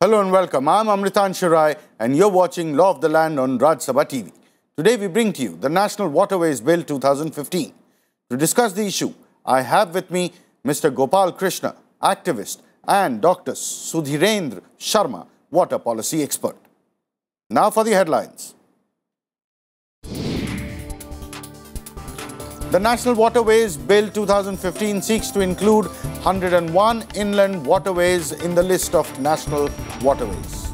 Hello and welcome. I'm Amritanshu Rai and you're watching Law of the Land on Lok Sabha TV. Today we bring to you the National Waterways Bill 2015. To discuss the issue, I have with me Mr. Gopal Krishna, activist, and Dr. Sudhirendra Sharma, water policy expert. Now for the headlines. The National Waterways Bill 2015 seeks to include 101 inland waterways in the list of national waterways.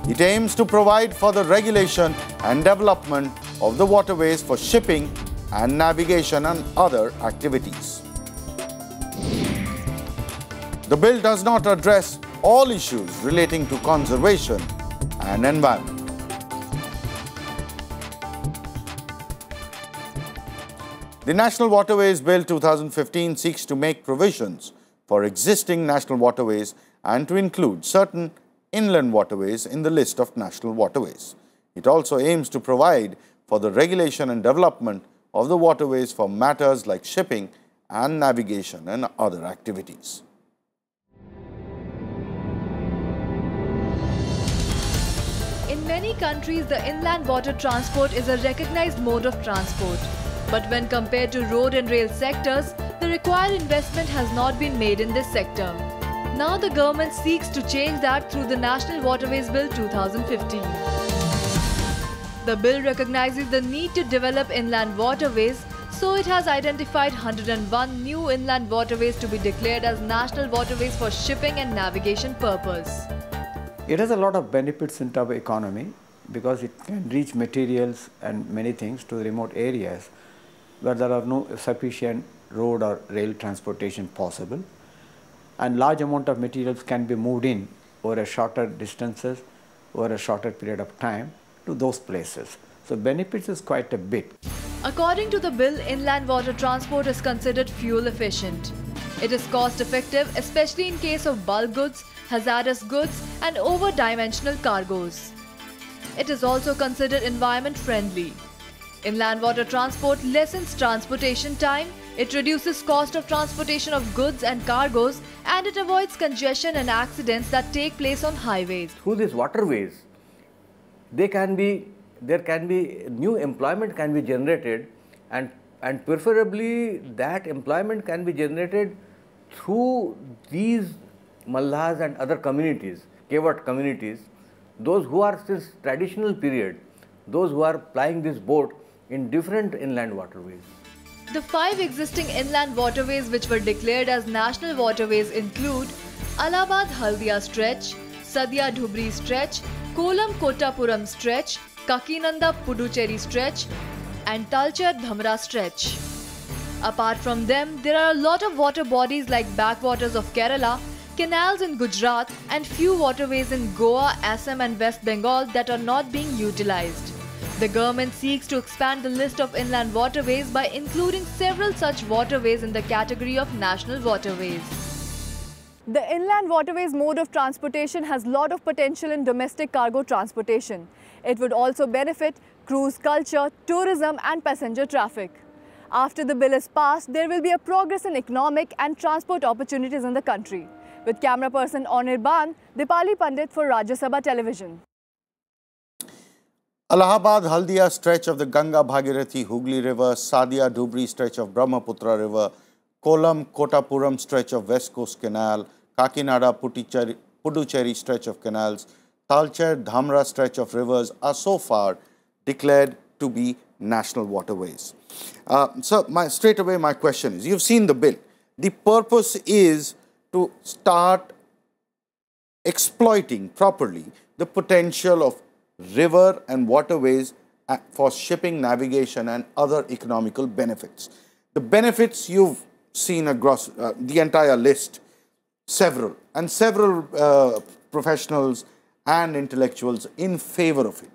It aims to provide for the regulation and development of the waterways for shipping and navigation and other activities. The bill does not address all issues relating to conservation and environment. The National Waterways Bill 2015 seeks to make provisions for existing national waterways and to include certain inland waterways in the list of national waterways. It also aims to provide for the regulation and development of the waterways for matters like shipping and navigation and other activities. In many countries, the inland water transport is a recognized mode of transport. But when compared to road and rail sectors, the required investment has not been made in this sector. Now the government seeks to change that through the National Waterways Bill 2015. The bill recognizes the need to develop inland waterways, so it has identified 101 new inland waterways to be declared as national waterways for shipping and navigation purpose. It has a lot of benefits in terms of economy because it can reach materials and many things to remote areas where there are no sufficient road or rail transportation possible, and large amount of materials can be moved in over a shorter distances, over a shorter period of time to those places. So benefits is quite a bit. According to the bill, inland water transport is considered fuel efficient. It is cost effective, especially in case of bulk goods, hazardous goods and over-dimensional cargoes. It is also considered environment friendly. Inland water transport lessens transportation time, it reduces cost of transportation of goods and cargoes, and it avoids congestion and accidents that take place on highways. Through these waterways, there can be new employment can be generated, and preferably that employment can be generated through these Mallahs and other communities, Kevat communities, those who are since traditional period, those who are plying this boat in different inland waterways. The 5 existing inland waterways which were declared as national waterways include Allahabad-Haldia stretch, Sadia-Dhubri stretch, Kolam-Kottapuram stretch, Kakinada-Puducherry stretch and Talcher-Dhamra stretch. Apart from them, there are a lot of water bodies like backwaters of Kerala, canals in Gujarat and few waterways in Goa, Assam and West Bengal that are not being utilized. The government seeks to expand the list of inland waterways by including several such waterways in the category of national waterways. The inland waterways mode of transportation has a lot of potential in domestic cargo transportation. It would also benefit cruise culture, tourism and passenger traffic. After the bill is passed, there will be a progress in economic and transport opportunities in the country. With camera person Anirban, Dipali Pandit for Rajya Sabha Television. Allahabad-Haldia stretch of the Ganga-Bhagirathi-Hooghly River, Sadia-Dhubri stretch of Brahmaputra River, Kolam-Kottapuram stretch of West Coast Canal, Kakinada-Puducherry stretch of canals, Talcher-Dhamra stretch of rivers are so far declared to be national waterways. So straight away my question is, you've seen the bill. The purpose is to start exploiting properly the potential of river and waterways for shipping, navigation and other economical benefits. The benefits you've seen across the entire list, several professionals and intellectuals in favor of it.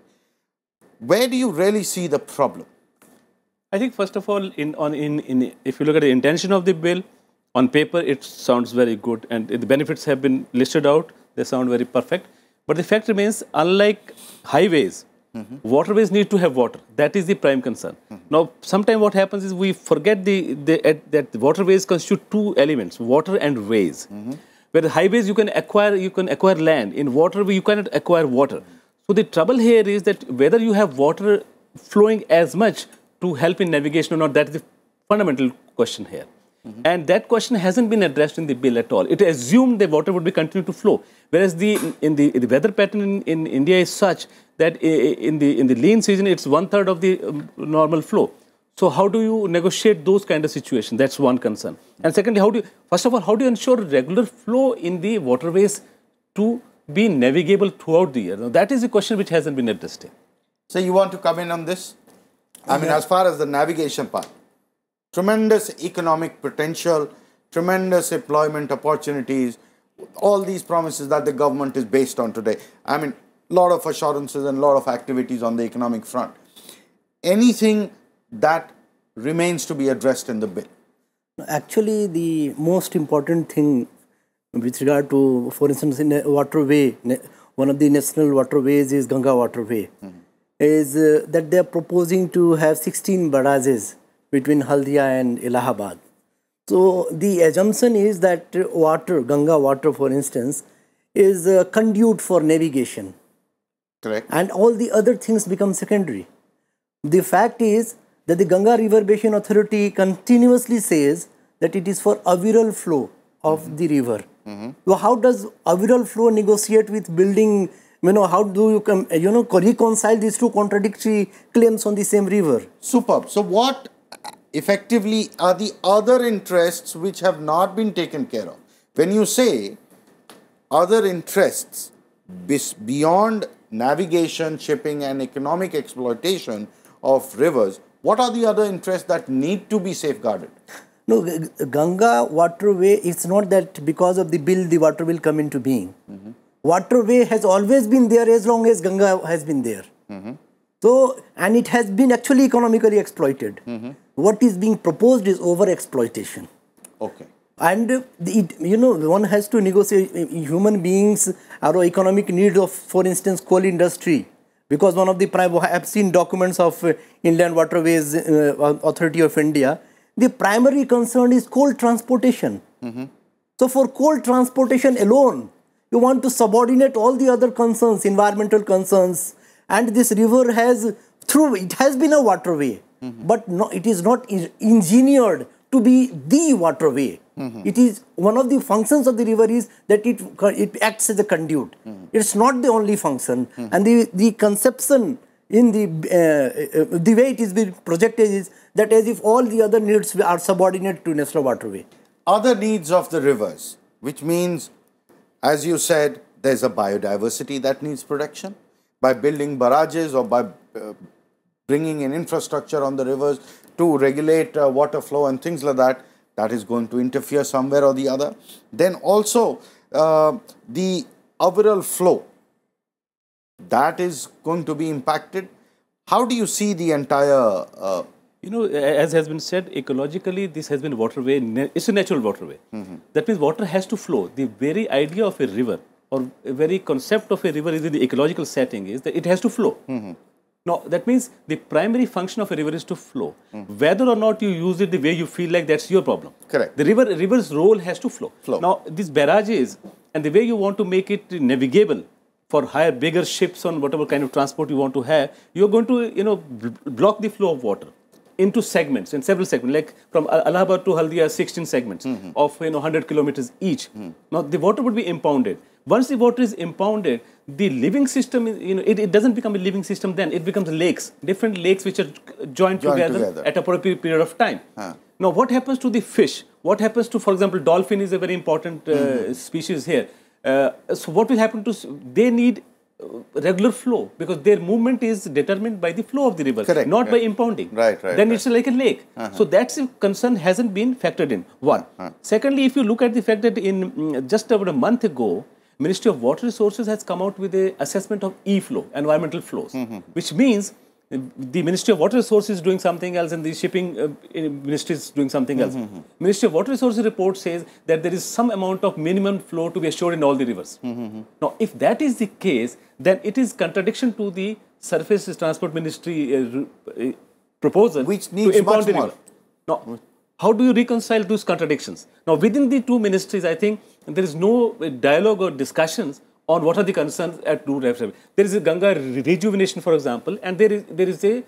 Where do you really see the problem? I think first of all, if you look at the intention of the bill, on paper it sounds very good and the benefits have been listed out, they sound very perfect. But the fact remains, unlike highways, waterways need to have water. That is the prime concern. Now, sometimes what happens is we forget that the waterways constitute two elements, water and ways. Where the highways you can acquire land. In waterway you cannot acquire water. So the trouble here is that whether you have water flowing as much to help in navigation or not, that is the fundamental question here. And that question hasn't been addressed in the bill at all. It assumed that water would be continue to flow, whereas the weather pattern in India is such that in the lean season it's 1/3 of the normal flow. So how do you negotiate those kind of situations? That's one concern. And secondly, first of all, how do you ensure regular flow in the waterways to be navigable throughout the year? Now, that is a question which hasn't been addressed here. So you want to come in on this? I mean, as far as the navigation part, tremendous economic potential, tremendous employment opportunities, all these promises that the government is based on today. I mean, a lot of assurances and a lot of activities on the economic front. Anything that remains to be addressed in the bill? Actually, the most important thing with regard to, for instance, in a waterway, one of the national waterways is Ganga waterway, is that they are proposing to have 16 barrages between Haldia and Allahabad. So the assumption is that water, Ganga water for instance, is a conduit for navigation. Correct. And all the other things become secondary. The fact is that the Ganga River Basin Authority continuously says that it is for aviral flow of the river. So how does aviral flow negotiate with building, how do you reconcile these two contradictory claims on the same river? Superb. So what effectively are the other interests which have not been taken care of? When you say other interests beyond navigation, shipping and economic exploitation of rivers, what are the other interests that need to be safeguarded? No, Ganga waterway, it's not that because of the bill the water will come into being. Waterway has always been there as long as Ganga has been there. So, and it has been actually economically exploited. What is being proposed is over-exploitation. Okay. And, one has to negotiate human beings or economic needs of, for instance, coal industry. Because one of the I have seen documents of Inland Waterways Authority of India, the primary concern is coal transportation. So for coal transportation alone, you want to subordinate all the other concerns, environmental concerns, and this river it has been a waterway, but no, it is not engineered to be the waterway. It is one of the functions of the river is that it acts as a conduit. It's not the only function, and the conception in the way it is being projected is that as if all the other needs are subordinate to national waterway. Other needs of the rivers, which means, as you said, there's a biodiversity that needs protection by building barrages or by bringing in infrastructure on the rivers to regulate water flow and things like that. That is going to interfere somewhere or the other. Then also the overall flow, that is going to be impacted. How do you see the entire... as has been said, ecologically, this has been waterway. It's a natural waterway. That means water has to flow. The very idea of a river or a very concept of a river is in the ecological setting is that it has to flow. Now, that means the primary function of a river is to flow. Whether or not you use it the way you feel like, that's your problem. Correct. The river's role has to flow. Now, these barrages and the way you want to make it navigable for higher, bigger ships on whatever kind of transport you want to have, you're going to, block the flow of water into segments, in several segments, like from Allahabad to Haldia, 16 segments of 100 kilometers each. Now, the water would be impounded. Once the water is impounded, the living system, it doesn't become a living system then, it becomes lakes, different lakes which are joined together at a particular period of time. Now, what happens to the fish? What happens to, for example, dolphin is a very important species here. So, what will happen to, they need regular flow because their movement is determined by the flow of the river, not by impounding. Then it's like a lake. So that's a concern hasn't been factored in. One. Secondly, if you look at the fact that in just about a month ago, Ministry of Water Resources has come out with an assessment of e-flow, environmental flows, which means the Ministry of Water Resources is doing something else and the shipping ministry is doing something else. Ministry of Water Resources report says that there is some amount of minimum flow to be assured in all the rivers. Now, if that is the case, then it is contradiction to the Surface Transport Ministry proposal which needs to impound the much river. Now, how do you reconcile those contradictions? Now, within the two ministries, I think there is no dialogue or discussions on what are the concerns at root level. There is a Ganga rejuvenation, for example, and there is a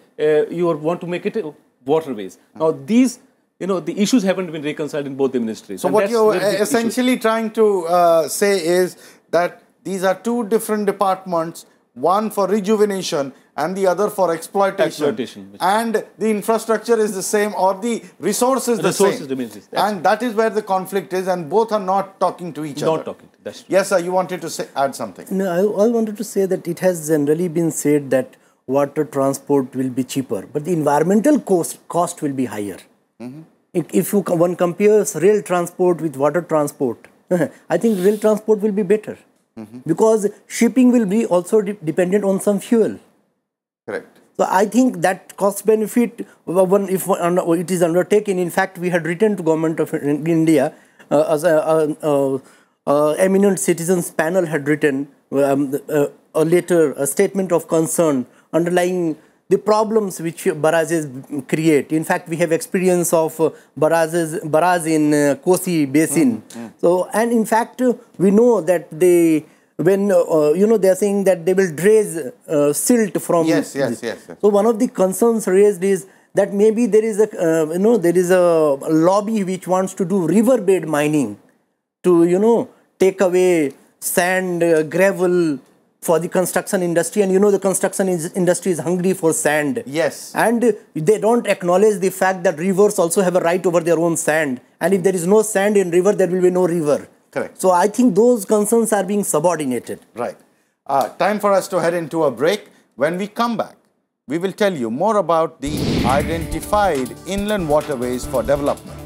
you want to make it waterways. Now, these the issues haven't been reconciled in both the ministries. So what you're essentially trying to say is that these are two different departments, one for rejuvenation and the other for exploitation. And the infrastructure is the same, or the resources the same. And that is where the conflict is, and both are not talking to each other. Not talking. That's true. Yes, sir, you wanted to add something. No, I wanted to say that it has generally been said that water transport will be cheaper, but the environmental cost will be higher. If one compares rail transport with water transport, I think rail transport will be better. Because shipping will be also dependent on some fuel. Correct. So I think that cost benefit, if it is undertaken, in fact, we had written to Government of India as a eminent citizens panel had written a letter, a statement of concern underlying the problems which barrages create. In fact, we have experience of barrage in Kosi Basin. So, and in fact, we know that they, when they are saying that they will dredge silt from. Yes. So one of the concerns raised is that maybe there is a there is a lobby which wants to do riverbed mining to take away sand, gravel for the construction industry, and the construction industry is hungry for sand. Yes. And they don't acknowledge the fact that rivers also have a right over their own sand. And if there is no sand in river, there will be no river. Correct. So I think those concerns are being subordinated. Right. Time for us to head into a break. When we come back, we will tell you more about the identified inland waterways for development.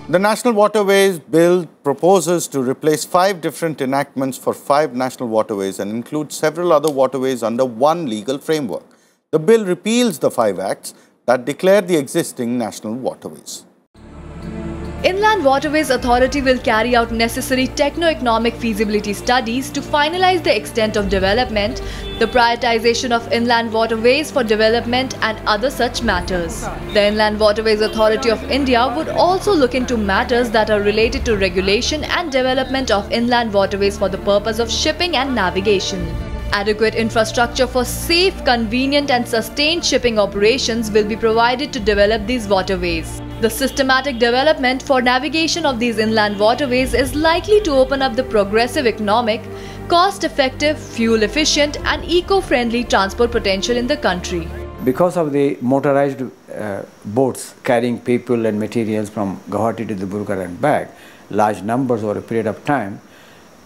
The National Waterways Bill proposes to replace 5 different enactments for 5 national waterways and include several other waterways under one legal framework. The bill repeals the 5 acts that declare the existing national waterways. Inland Waterways Authority will carry out necessary techno-economic feasibility studies to finalize the extent of development, the prioritization of inland waterways for development and other such matters. The Inland Waterways Authority of India would also look into matters that are related to regulation and development of inland waterways for the purpose of shipping and navigation. Adequate infrastructure for safe, convenient and sustained shipping operations will be provided to develop these waterways. The systematic development for navigation of these inland waterways is likely to open up the progressive economic, cost-effective, fuel-efficient and eco-friendly transport potential in the country. Because of the motorized boats carrying people and materials from Guwahati to Dibrugarh and back, large numbers over a period of time,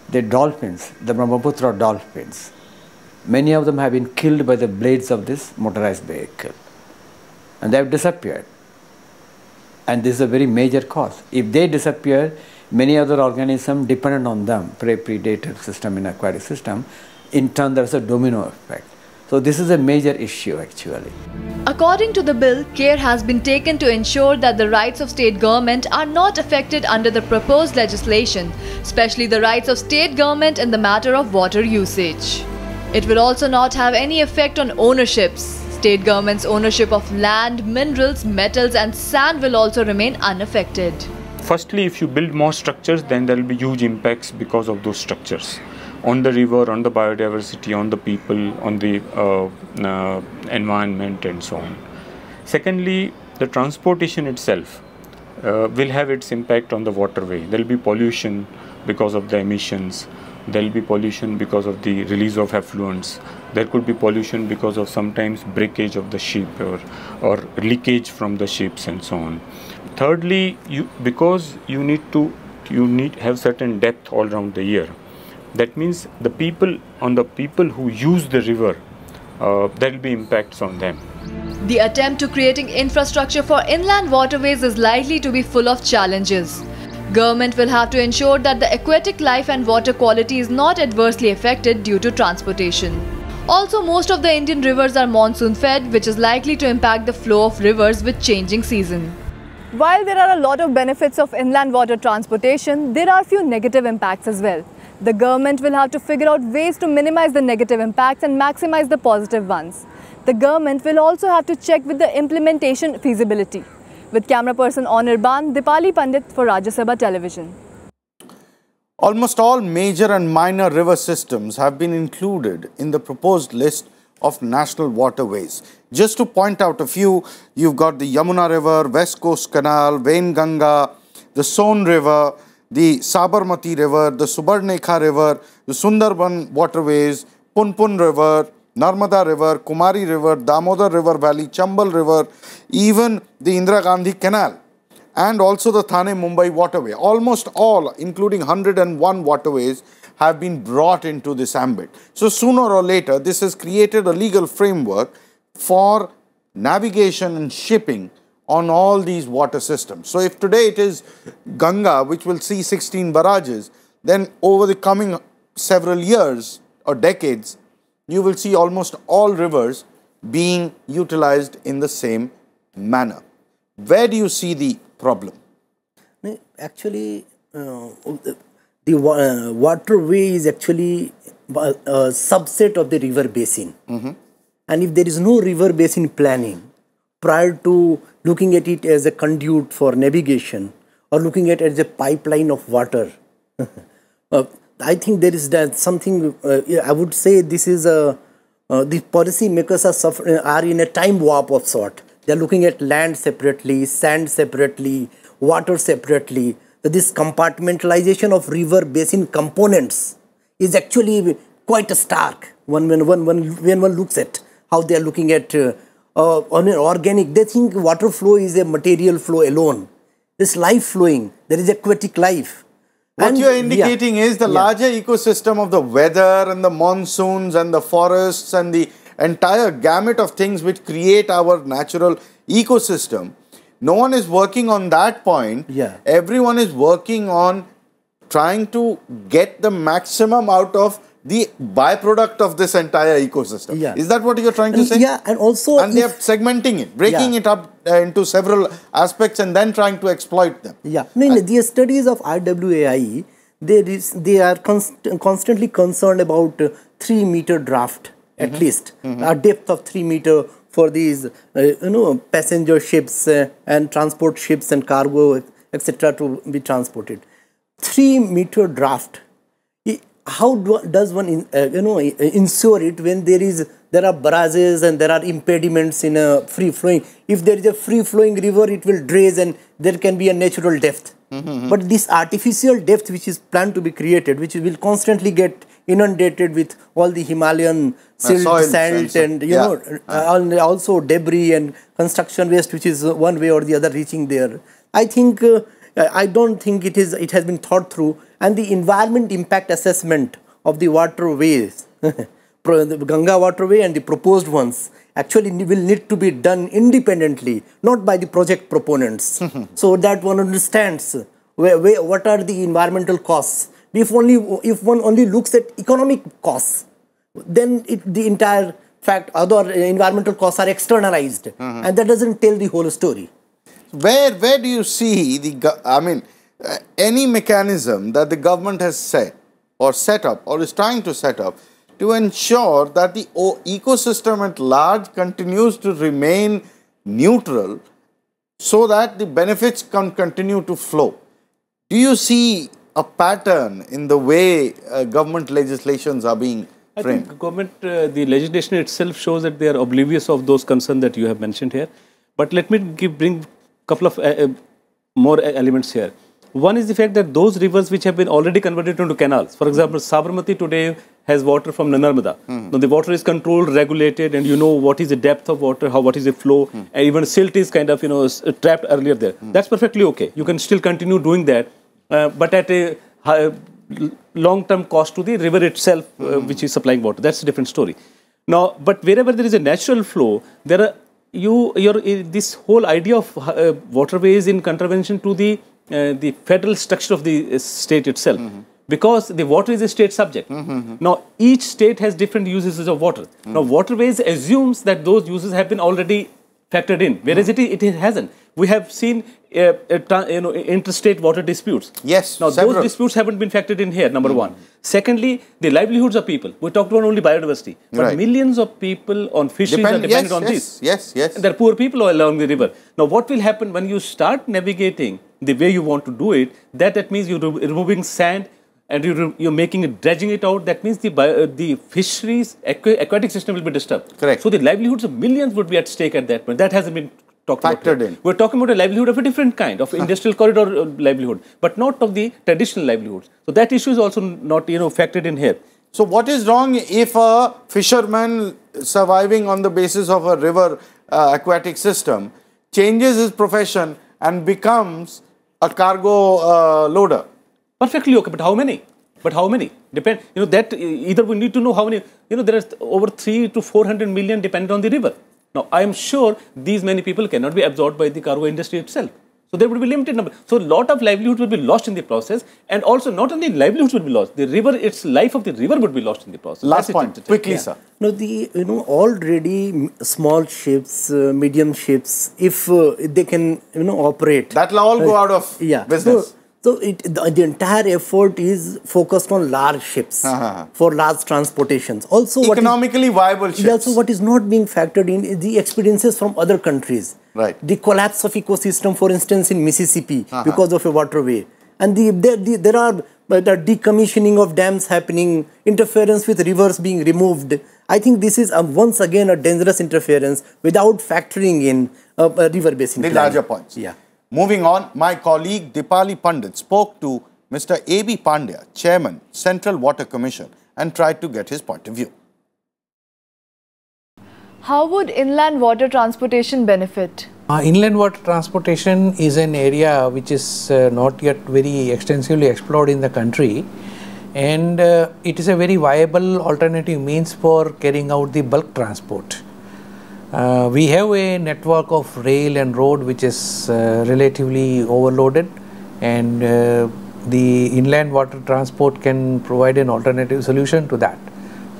the dolphins, the Brahmaputra dolphins, many of them have been killed by the blades of this motorized vehicle, and they have disappeared. And this is a very major cause. If they disappear, many other organisms dependent on them, prey-predator system in aquatic system, in turn there is a domino effect. So this is a major issue actually. According to the bill, care has been taken to ensure that the rights of state government are not affected under the proposed legislation, especially the rights of state government in the matter of water usage. It will also not have any effect on ownerships. State government's ownership of land, minerals, metals and sand will also remain unaffected. Firstly, if you build more structures, then there will be huge impacts because of those structures. On the river, on the biodiversity, on the people, on the environment and so on. Secondly, the transportation itself will have its impact on the waterway. There will be pollution because of the emissions. There will be pollution because of the release of effluents. There could be pollution because of sometimes breakage of the ship or leakage from the ships and so on. Thirdly, because you need have certain depth all around the year. That means the people who use the river, there will be impacts on them. The attempt to creating infrastructure for inland waterways is likely to be full of challenges. Government will have to ensure that the aquatic life and water quality is not adversely affected due to transportation. Also, most of the Indian rivers are monsoon fed, which is likely to impact the flow of rivers with changing season. While there are a lot of benefits of inland water transportation, there are few negative impacts as well. The government will have to figure out ways to minimize the negative impacts and maximize the positive ones. The government will also have to check with the implementation feasibility. With camera person Anirban, Dipali Pandit for Rajya Sabha Television. Almost all major and minor river systems have been included in the proposed list of national waterways. Just to point out a few, you've got the Yamuna River, West Coast Canal, Vainganga, the Son River, the Sabarmati River, the Subarnekha River, the Sundarban Waterways, Punpun River, Narmada River, Kumari River, Damodar River Valley, Chambal River, even the Indira Gandhi Canal, and also the Thane-Mumbai Waterway. Almost all, including 101 waterways, have been brought into this ambit. So sooner or later, this has created a legal framework for navigation and shipping on all these water systems. So if today it is Ganga, which will see 16 barrages, then over the coming several years or decades, you will see almost all rivers being utilized in the same manner. Where do you see the problem? Actually, the waterway is actually a subset of the river basin. And if there is no river basin planning, prior to looking at it as a conduit for navigation or looking at it as a pipeline of water, I think there is that something, I would say this is the policy makers are in a time warp of sort. They are looking at land separately, sand separately, water separately. So this compartmentalization of river basin components is actually quite stark when one looks at how they are looking at on an organic. They think water flow is a material flow alone. There's life flowing. There is aquatic life. What you're indicating is the larger ecosystem of the weather and the monsoons and the forests and the entire gamut of things which create our natural ecosystem. No one is working on that point. Everyone is working on trying to get the maximum out of the byproduct of this entire ecosystem. Is that what you're trying to say? And also... And they are segmenting it, breaking it up into several aspects and then trying to exploit them. The studies of RWAI, they are constantly concerned about 3-meter draft, at least, a depth of 3 meter for these, passenger ships and transport ships and cargo, etc. to be transported. 3-meter draft. How does one, ensure it when there are barrages and there are impediments in a free flowing? If there is a free flowing river, it will dredge and there can be a natural depth. But this artificial depth which is planned to be created, which will constantly get inundated with all the Himalayan silt, sand, and also debris and construction waste, which is one way or the other reaching there. I think I don't think it has been thought through, and the environment impact assessment of the waterways, the Ganga waterway and the proposed ones, actually will need to be done independently, not by the project proponents, so that one understands what are the environmental costs. If one only looks at economic costs, then the entire other environmental costs are externalized, and that doesn't tell the whole story. Where do you see any mechanism that the government has set up or is trying to set up to ensure that the ecosystem at large continues to remain neutral so that the benefits can continue to flow? Do you see a pattern in the way government legislations are being framed? I think the legislation itself shows that they are oblivious of those concerns that you have mentioned here. But let me bring couple of more elements here. One is the fact that those rivers which have been already converted into canals, for example, Sabarmati today has water from Narmada. Now the water is controlled, regulated, and you know what is the depth of water, what is the flow, and even silt is kind of trapped earlier there. That's perfectly okay. You can still continue doing that, but at a long-term cost to the river itself, which is supplying water. That's a different story. Now, but wherever there is a natural flow, there are this whole idea of waterways in contravention to the federal structure of the state itself. because the water is a state subject. Now, each state has different uses of water. Now, waterways assumes that those uses have been already factored in, whereas it hasn't. We have seen interstate water disputes. Yes, now several. those disputes haven't been factored in here, number one. Secondly, the livelihoods of people. We talked about only biodiversity, but millions of people on fisheries are dependent on this. Yes. And there are poor people along the river. Now, what will happen when you start navigating the way you want to do it? That means you're removing sand and you're making it, dredging it out. That means the fisheries, aquatic system will be disturbed. Correct. So the livelihoods of millions would be at stake at that point. That hasn't been factored in. We're talking about a livelihood of a different kind, of industrial corridor livelihood, but not of the traditional livelihoods. So that issue is also not, factored in here. So what is wrong if a fisherman surviving on the basis of a river aquatic system changes his profession and becomes a cargo loader? Perfectly okay, but how many? Depend. That either we need to know how many. There are over 300 to 400 million dependent on the river. Now, I am sure these many people cannot be absorbed by the cargo industry itself. So, there would be limited number. So, a lot of livelihoods will be lost in the process, and also not only livelihoods will be lost, the river, its life of the river would be lost in the process. Last point, quickly, sir. No, already small ships, medium ships, if they can, operate. That will all go out of business. So the entire effort is focused on large ships for large transportations. Also, economically viable ships. Also, what is not being factored in is the experiences from other countries. Right. The collapse of ecosystem, for instance, in Mississippi because of a waterway, and there are the decommissioning of dams happening, interference with rivers being removed. I think this is once again a dangerous interference without factoring in a river basin. The larger points. Yeah. Moving on, my colleague Dipali Pandit spoke to Mr. A.B. Pandya, Chairman, Central Water Commission, and tried to get his point of view. How would inland water transportation benefit? Inland water transportation is an area which is not yet very extensively explored in the country, and it is a very viable alternative means for carrying out the bulk transport. We have a network of rail and road which is relatively overloaded, and the inland water transport can provide an alternative solution to that.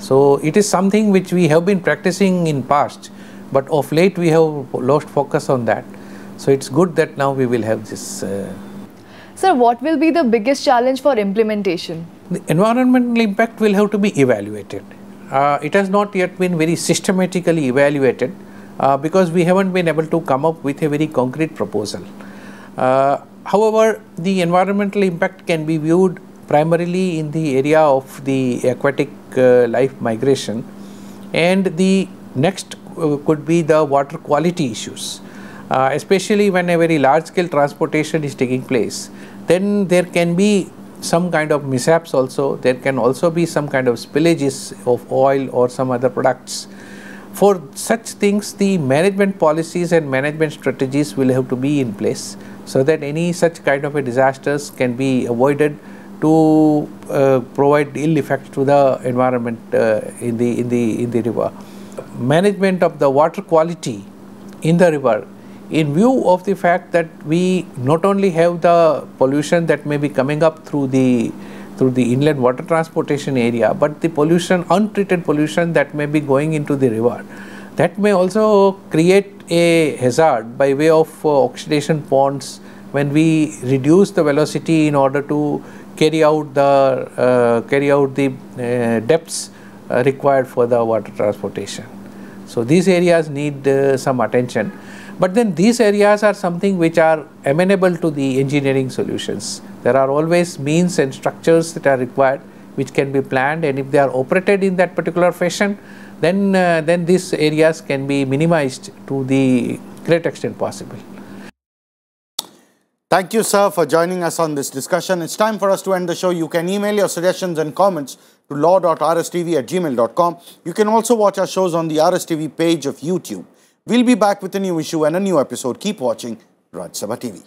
So it is something which we have been practicing in past, but of late we have lost focus on that. So it's good that now we will have this. Sir, what will be the biggest challenge for implementation? The environmental impact will have to be evaluated. It has not yet been very systematically evaluated because we haven't been able to come up with a very concrete proposal. However, the environmental impact can be viewed primarily in the area of the aquatic life migration, and the next could be the water quality issues, especially when a very large scale transportation is taking place. Then there can be some kind of mishaps also. There can also be some kind of spillages of oil or some other products. For such things, the management policies and management strategies will have to be in place so that any such kind of a disasters can be avoided to provide ill effects to the environment in the river. Management of the water quality in the river, in view of the fact that we not only have the pollution that may be coming up through the inland water transportation area, but the pollution, untreated pollution that may be going into the river, that may also create a hazard by way of oxidation ponds when we reduce the velocity in order to carry out the depths required for the water transportation. So these areas need some attention. But then these areas are something which are amenable to the engineering solutions. There are always means and structures that are required which can be planned, and if they are operated in that particular fashion, then these areas can be minimized to the great extent possible. Thank you, sir, for joining us on this discussion. It's time for us to end the show. You can email your suggestions and comments to law.rstv@gmail.com. You can also watch our shows on the RSTV page of YouTube. We'll be back with a new issue and a new episode. Keep watching Lok Sabha TV.